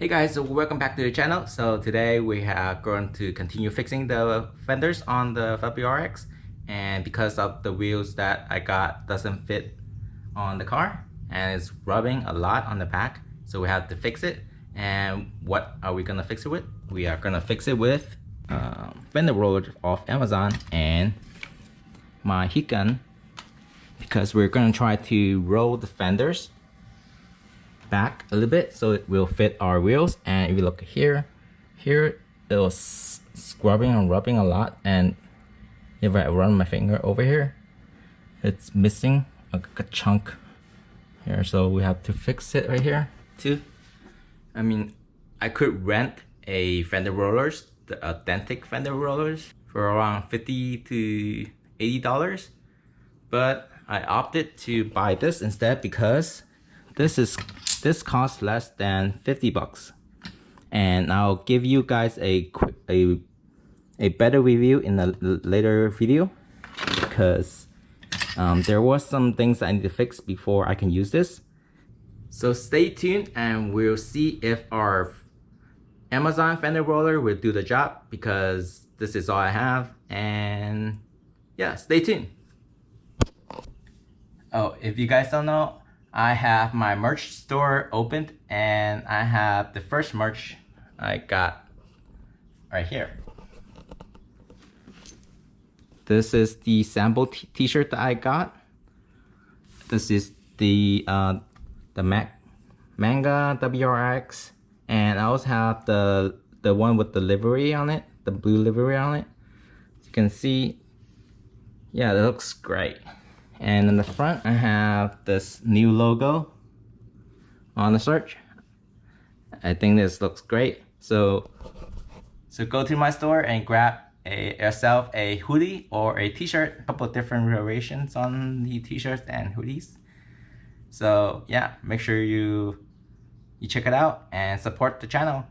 Hey guys, so welcome back to the channel. So today we are going to continue fixing the fenders on the WRX, and because of the wheels that I got doesn't fit on the car and it's rubbing a lot on the back, so we have to fix it. And what are we gonna fix it with? We are gonna fix it with fender roller off Amazon and my heat gun, because we're gonna try to roll the fenders back a little bit so it will fit our wheels. And if you look here it was scrubbing and rubbing a lot, and if I run my finger over here, it's missing a chunk here, so we have to fix it right here too. I mean, I could rent a fender rollers, the authentic fender rollers, for around $50 to $80, but I opted to buy this instead because this costs less than 50 bucks. And I'll give you guys a better review in a later video, because there was some things I need to fix before I can use this. So stay tuned and we'll see if our Amazon fender roller will do the job, because this is all I have. And yeah, stay tuned. Oh, if you guys don't know, I have my merch store opened, and I have the first merch I got right here. This is the sample t-shirt that I got. This is the manga WRX, and I also have the one with the livery on it, the blue livery on it. As you can see, yeah, that looks great. And in the front, I have this new logo on the shirt. I think this looks great. So go to my store and grab yourself a hoodie or a t-shirt. A couple of different variations on the t-shirts and hoodies. So yeah, make sure you check it out and support the channel.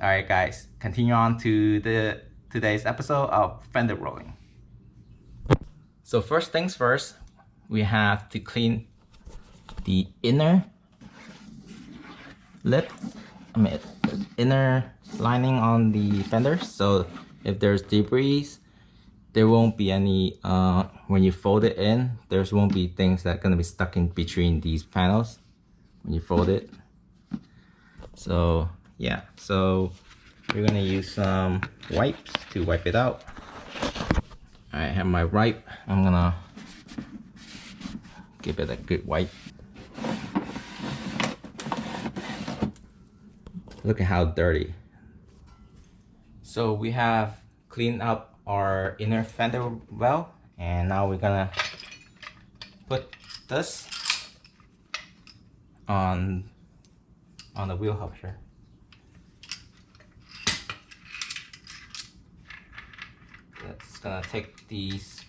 All right, guys, continue on to today's episode of fender rolling. So first things first, we have to clean the inner lip, inner lining on the fender. So if there's debris, there won't be any, when you fold it in, there won't be things that are gonna be stuck in between these panels when you fold it. So yeah, so we're gonna use some wipes to wipe it out. I have my wipe. I'm gonna give it a good wipe. Look at how dirty. So we have cleaned up our inner fender well, and now we're gonna put this on the wheel hub here. It's gonna take these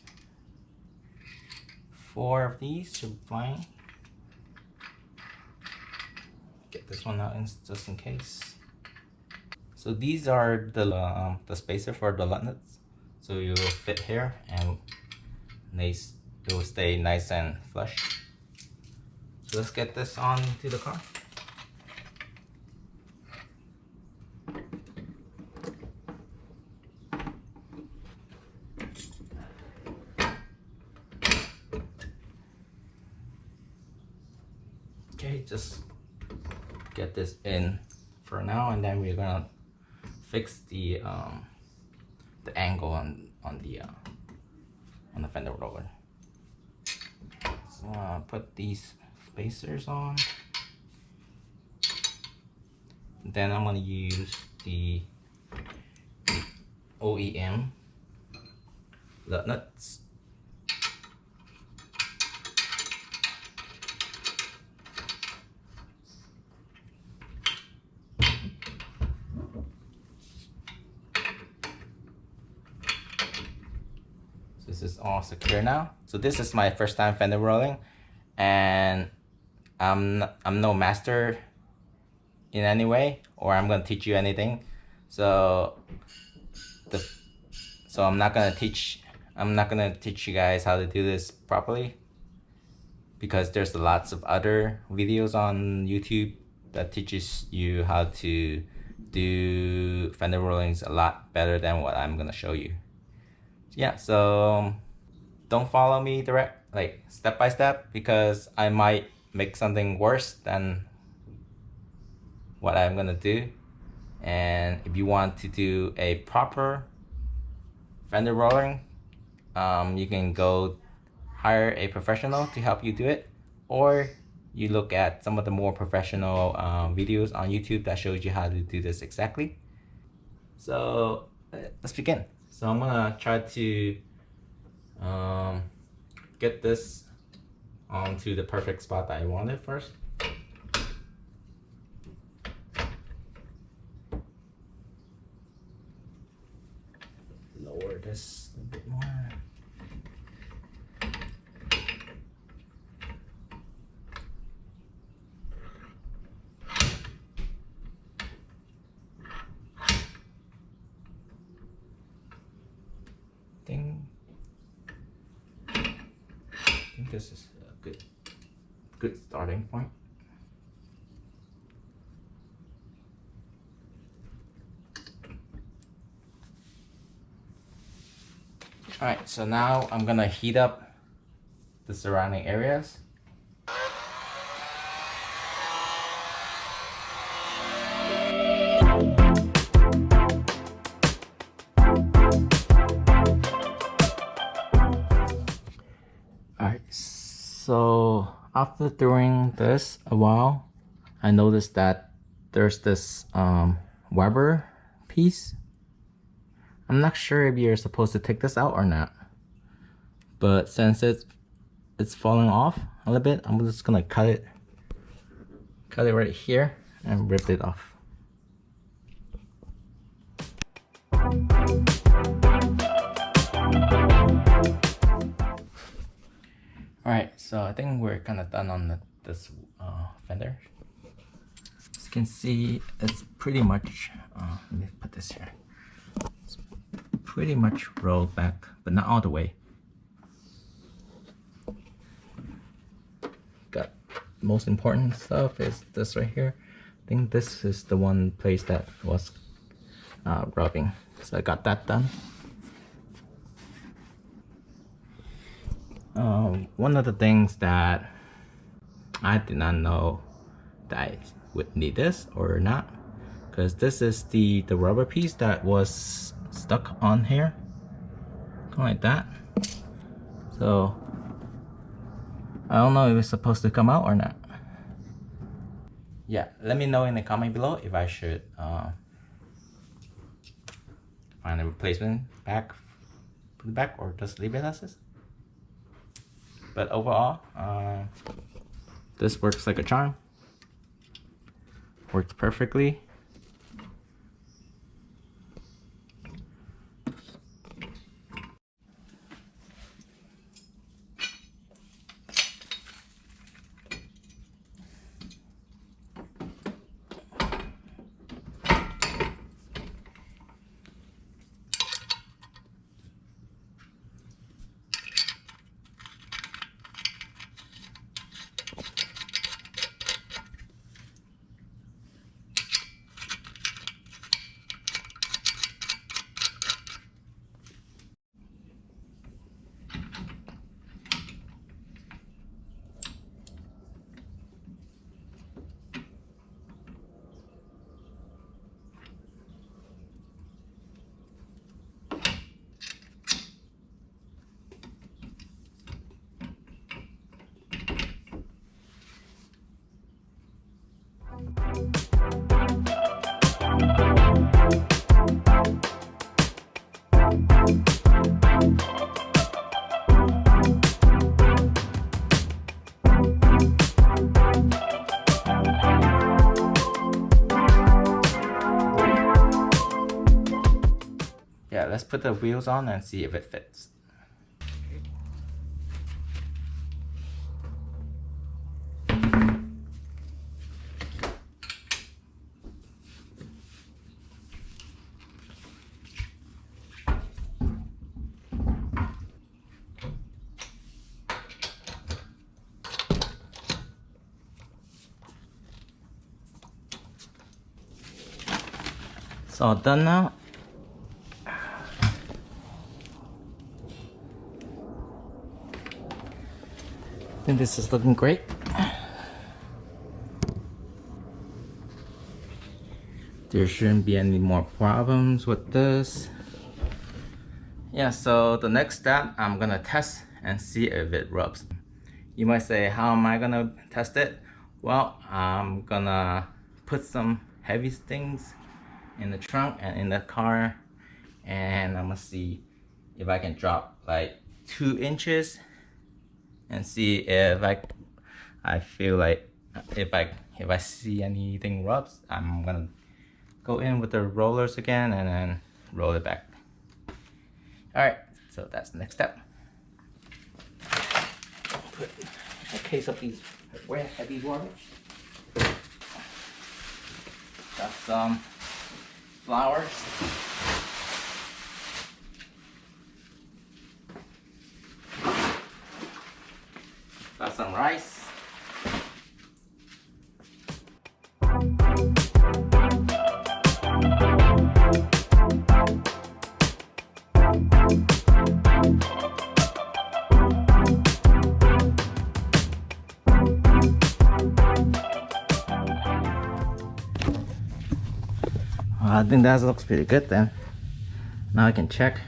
4 of these should be fine. Get this one out just in case. So these are the spacer for the lug nuts, so you will fit here and it will stay nice and flush. So let's get this on to the car. Okay, just get this in for now, and then we're gonna fix the angle on the fender roller. So put these spacers on. Then I'm gonna use the OEM lug nuts. This is all secure now. So this is my first time fender rolling, and I'm no master in any way, or I'm gonna teach you anything. So I'm not gonna teach you guys how to do this properly, because there's lots of other videos on YouTube that teaches you how to do fender rollings a lot better than what I'm gonna show you. Yeah, so don't follow me step by step, because I might make something worse than what I'm gonna do. And if you want to do a proper fender rolling, you can go hire a professional to help you do it, or you look at some of the more professional videos on YouTube that shows you how to do this exactly. So let's begin. So I'm gonna try to get this onto the perfect spot that I wanted first. Lower this a bit more. I think this is a good starting point. Alright, so now I'm gonna heat up the surrounding areas. Alright, so after doing this a while, I noticed that there's this rubber piece. I'm not sure if you're supposed to take this out or not, but since it's falling off a little bit, I'm just gonna cut it right here and rip it off. Alright, so I think we're kind of done on this fender. As you can see, it's pretty much, let me put this here. It's pretty much rolled back, but not all the way. Got most important stuff is this right here. I think this is the one place that was rubbing, so I got that done. One of the things that I did not know that I would need this or not, because this is the rubber piece that was stuck on here, kind of like that. So I don't know if it's supposed to come out or not. Yeah, let me know in the comment below if I should find a replacement back, put it back, or just leave it as is. But overall, this works like a charm. Works perfectly. Yeah, let's put the wheels on and see if it fits. It's all done now. I think this is looking great. There shouldn't be any more problems with this. Yeah, so the next step, I'm gonna test and see if it rubs. You might say, how am I gonna test it? Well, I'm gonna put some heavy things in the trunk and in the car, and I'm gonna see if I can drop like 2 inches and see if I feel like if I see anything rubs, I'm gonna go in with the rollers again and then roll it back. Alright, so that's the next step. Put a case of these wet heavy waters. Got some flowers. Got some rice. I think that looks pretty good then. Now I can check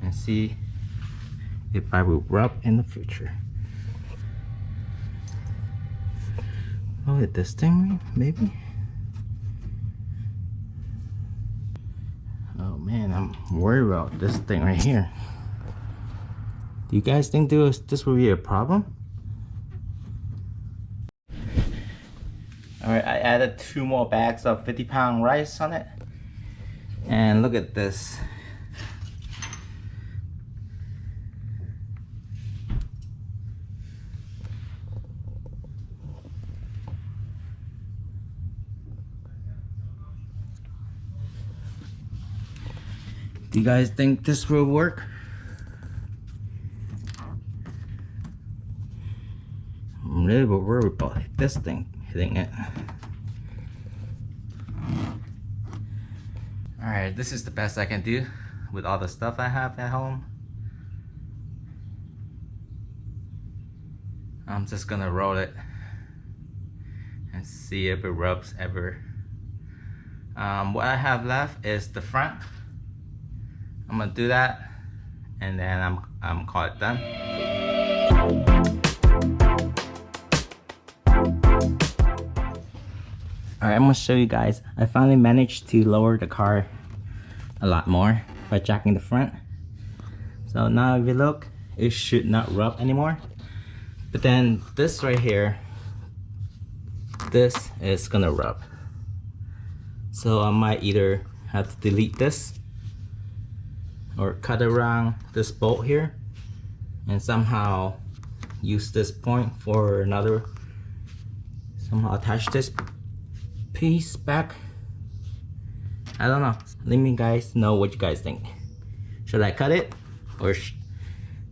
and see if I will rub in the future. Oh, this thing maybe? Oh man, I'm worried about this thing right here. Do you guys think this will be a problem? Alright, I added 2 more bags of 50-pound rice on it. And look at this. Do you guys think this will work? I'm really worried about this thing hitting it. Alright, this is the best I can do with all the stuff I have at home. I'm just gonna roll it and see if it rubs ever. What I have left is the front. I'm gonna do that and then I'm call it done. Alright, I'm gonna show you guys. I finally managed to lower the car a lot more by jacking the front. So now if you look, it should not rub anymore. But then this right here, this is gonna rub. So I might either have to delete this or cut around this bolt here and somehow use this point for another, somehow attach this piece back. I don't know. Let me guys know what you guys think. Should I cut it or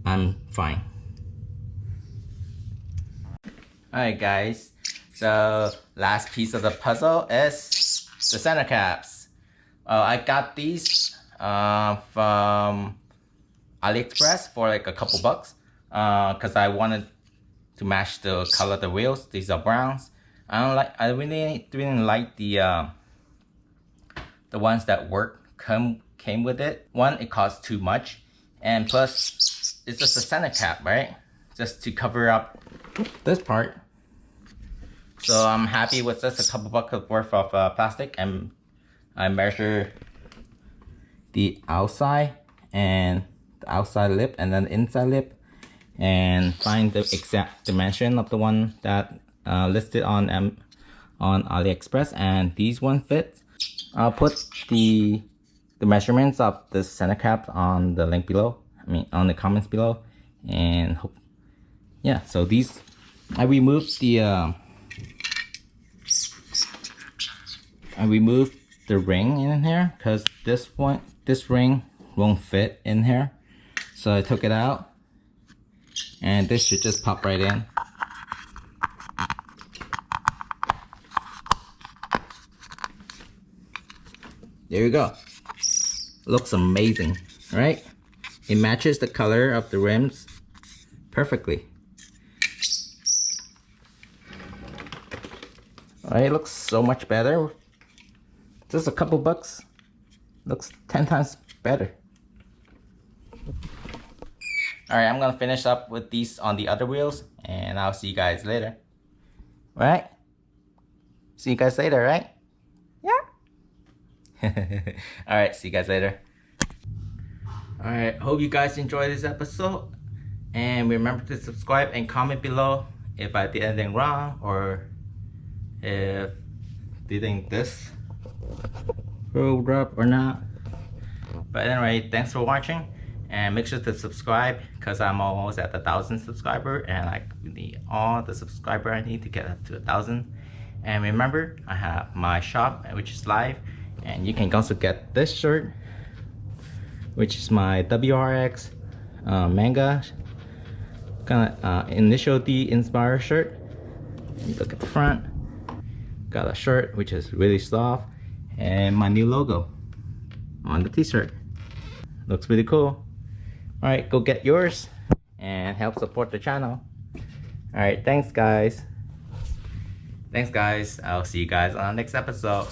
I'm fine? Alright guys, so last piece of the puzzle is the center caps. I got these from AliExpress for like a couple bucks because I wanted to match the color of the wheels. These are browns. I really didn't like the ones that came with it. One, it cost too much, and plus it's just a center cap, right? Just to cover up this part. So I'm happy with just a couple bucks worth of plastic, and I measure the outside and the outside lip and then the inside lip and find the exact dimension of the one that listed on AliExpress, and these one fit. I'll put the measurements of the center cap on the link below, on the comments below, and yeah. So these, I removed the ring in here because this ring won't fit in here, so I took it out and this should just pop right in. There you go. Looks amazing, right? It matches the color of the rims perfectly. Alright, it looks so much better. Just a couple bucks. Looks 10 times better. Alright, I'm gonna finish up with these on the other wheels, and I'll see you guys later. Right? See you guys later, right? Yeah. Alright, see you guys later. Alright, hope you guys enjoyed this episode. And remember to subscribe and comment below if I did anything wrong, or if you think this rolled up or not. But anyway, thanks for watching, and make sure to subscribe because I'm almost at 1,000 subscriber, and I need all the subscriber I need to get up to 1,000. And remember, I have my shop which is live, and you can also get this shirt, which is my WRX manga kind of initial D inspired shirt. You look at the front, got a shirt which is really soft, and my new logo on the t-shirt. Looks really cool. Alright, go get yours and help support the channel. Alright, thanks guys. I'll see you guys on the next episode.